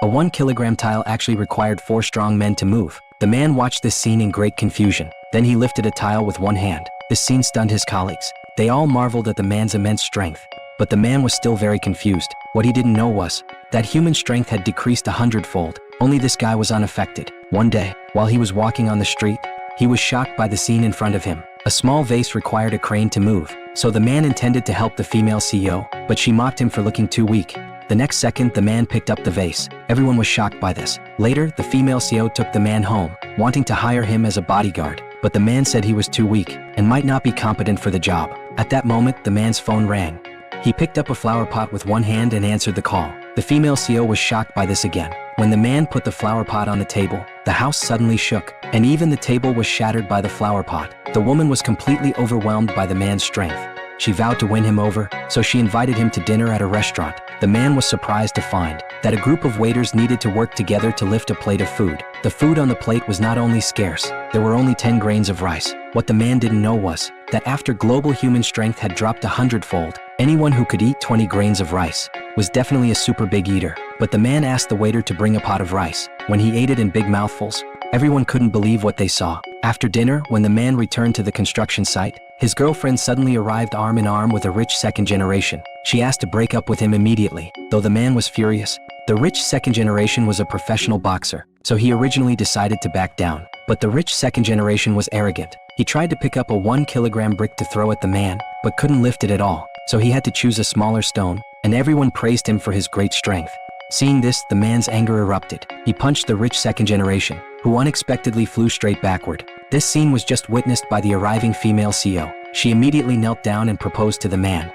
1 kilogram tile actually required 4 strong men to move. The man watched this scene in great confusion. Then he lifted a tile with one hand. This scene stunned his colleagues. They all marveled at the man's immense strength. But the man was still very confused. What he didn't know was that human strength had decreased 100-fold. Only this guy was unaffected. One day, while he was walking on the street, he was shocked by the scene in front of him. A small vase required a crane to move. So the man intended to help the female CEO, but she mocked him for looking too weak. The next second, the man picked up the vase. Everyone was shocked by this. Later, the female CEO took the man home, wanting to hire him as a bodyguard. But the man said he was too weak and might not be competent for the job. At that moment, the man's phone rang. He picked up a flower pot with one hand and answered the call. The female CEO was shocked by this again. When the man put the flower pot on the table, the house suddenly shook, and even the table was shattered by the flower pot. The woman was completely overwhelmed by the man's strength. She vowed to win him over, so she invited him to dinner at a restaurant. The man was surprised to find that a group of waiters needed to work together to lift a plate of food. The food on the plate was not only scarce, there were only 10 grains of rice. What the man didn't know was that after global human strength had dropped 100-fold, anyone who could eat 20 grains of rice was definitely a super big eater. But the man asked the waiter to bring a pot of rice. When he ate it in big mouthfuls, everyone couldn't believe what they saw. After dinner, when the man returned to the construction site, his girlfriend suddenly arrived arm in arm with a rich second generation. She asked to break up with him immediately. Though the man was furious, the rich second generation was a professional boxer, so he originally decided to back down. But the rich second generation was arrogant. He tried to pick up a 1 kilogram brick to throw at the man, but couldn't lift it at all, so he had to choose a smaller stone, and everyone praised him for his great strength. Seeing this, the man's anger erupted. He punched the rich second generation, who unexpectedly flew straight backward. This scene was just witnessed by the arriving female CEO. She immediately knelt down and proposed to the man.